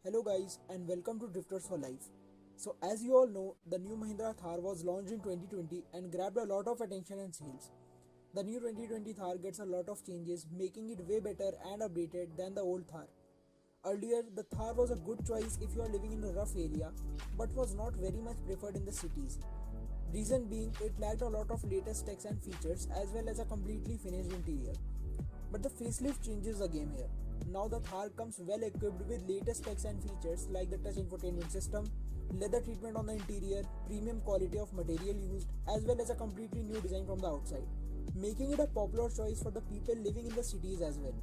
Hello guys and welcome to Drifters for Life. So as you all know, the new Mahindra Thar was launched in 2020 and grabbed a lot of attention and sales. The new 2020 Thar gets a lot of changes, making it way better and updated than the old Thar. Earlier, the Thar was a good choice if you are living in a rough area, but was not very much preferred in the cities. Reason being, it lacked a lot of latest specs and features as well as a completely finished interior. But the facelift changes the game here. Now the Thar comes well equipped with latest specs and features like the touch infotainment system, leather treatment on the interior, premium quality of material used, as well as a completely new design from the outside, making it a popular choice for the people living in the cities as well.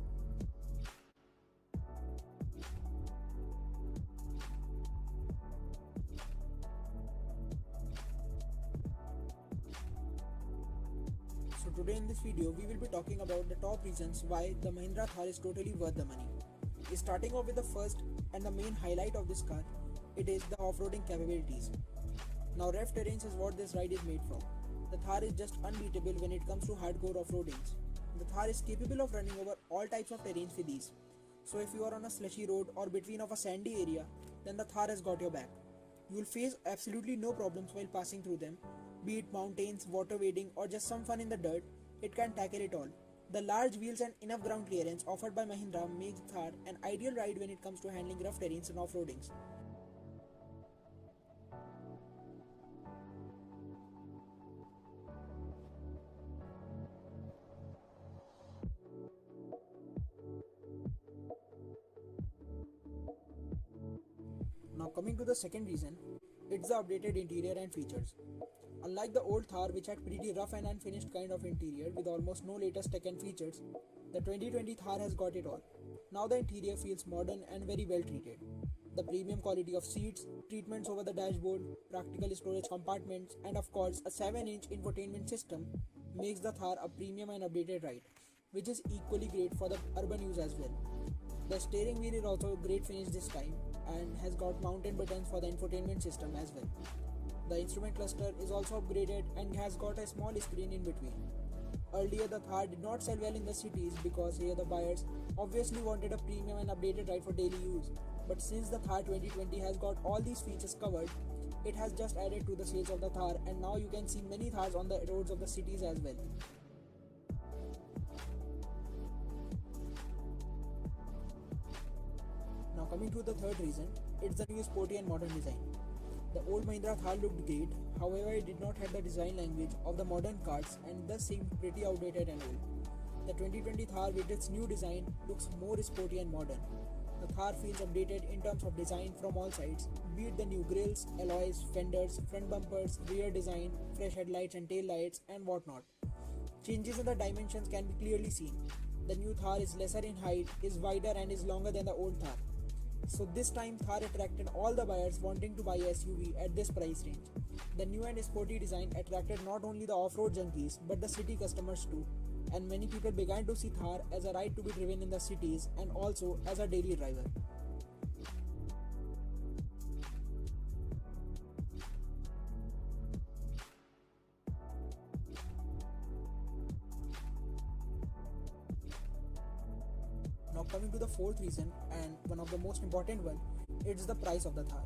So today in this video we will be talking about the top reasons why the Mahindra Thar is totally worth the money. Starting off with the first and the main highlight of this car, it is the off-roading capabilities. Now rough terrains is what this ride is made from. The Thar is just unbeatable when it comes to hardcore off-roadings. The Thar is capable of running over all types of terrains with ease. So if you are on a slushy road or between of a sandy area, then the Thar has got your back. You will face absolutely no problems while passing through them. Be it mountains, water wading or just some fun in the dirt, it can tackle it all. The large wheels and enough ground clearance offered by Mahindra makes Thar an ideal ride when it comes to handling rough terrains and off-roadings. Now coming to the second reason, it's the updated interior and features. Unlike the old Thar which had pretty rough and unfinished kind of interior with almost no latest tech and features, the 2020 Thar has got it all. Now the interior feels modern and very well treated. The premium quality of seats, treatments over the dashboard, practical storage compartments and of course a 7-inch infotainment system makes the Thar a premium and updated ride, which is equally great for the urban use as well. The steering wheel is also a great finish this time and has got mounted buttons for the infotainment system as well. The instrument cluster is also upgraded and has got a small screen in between. Earlier the Thar did not sell well in the cities because here the buyers obviously wanted a premium and updated ride for daily use. But since the Thar 2020 has got all these features covered, it has just added to the sales of the Thar and now you can see many Thars on the roads of the cities as well. Now coming to the third reason, it's the new sporty and modern design. The old Mahindra Thar looked great, however it did not have the design language of the modern cars and thus seemed pretty outdated and old. The 2020 Thar with its new design looks more sporty and modern. The Thar feels updated in terms of design from all sides, be it the new grills, alloys, fenders, front bumpers, rear design, fresh headlights and tail lights and whatnot. Changes in the dimensions can be clearly seen. The new Thar is lesser in height, is wider and is longer than the old Thar. So this time Thar attracted all the buyers wanting to buy a SUV at this price range. The new and sporty design attracted not only the off-road junkies but the city customers too. And many people began to see Thar as a ride to be driven in the cities and also as a daily driver. Now coming to the fourth reason and one of the most important one, it's the price of the Thar.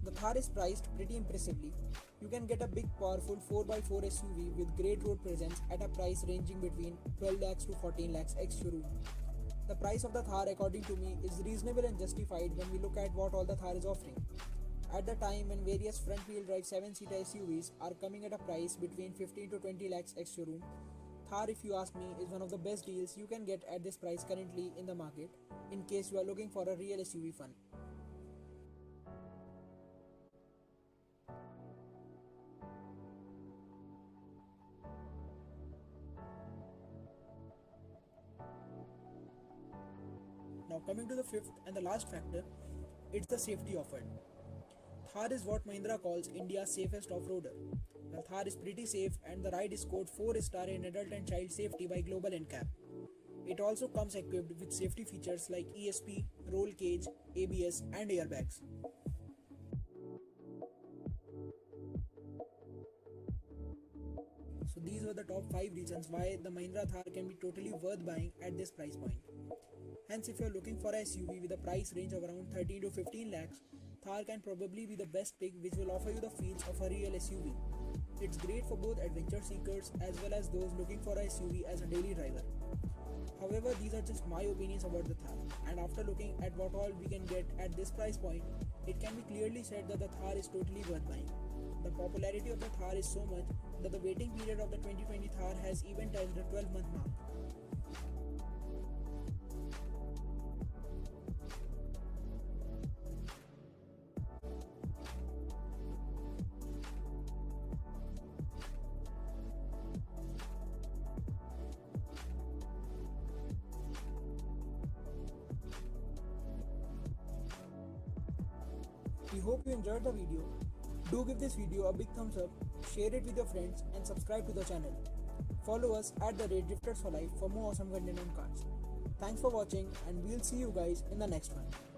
The Thar is priced pretty impressively. You can get a big powerful 4x4 SUV with great road presence at a price ranging between 12 lakhs to 14 lakhs ex-showroom. The price of the Thar according to me is reasonable and justified when we look at what all the Thar is offering. At the time when various front-wheel drive 7-seater SUVs are coming at a price between 15 to 20 lakhs ex-showroom, Thar if you ask me is one of the best deals you can get at this price currently in the market in case you are looking for a real SUV fun. Now coming to the fifth and the last factor, it's the safety offered. Thar is what Mahindra calls India's safest off-roader. The Thar is pretty safe and the ride is scored 4-star in adult and child safety by Global NCAP. It also comes equipped with safety features like ESP, roll cage, ABS and airbags. So these were the top 5 reasons why the Mahindra Thar can be totally worth buying at this price point. Hence, if you're looking for a SUV with a price range of around 13 to 15 lakhs, Thar can probably be the best pick, which will offer you the feels of a real SUV. It's great for both adventure seekers as well as those looking for a SUV as a daily driver. However, these are just my opinions about the Thar, and after looking at what all we can get at this price point, it can be clearly said that the Thar is totally worth buying. The popularity of the Thar is so much that the waiting period of the 2020 Thar has even touched the 12-month mark. We hope you enjoyed the video. Do give this video a big thumbs up, share it with your friends and subscribe to the channel. Follow us at the rate Drifters for Life for more awesome content on cars. Thanks for watching and we'll see you guys in the next one.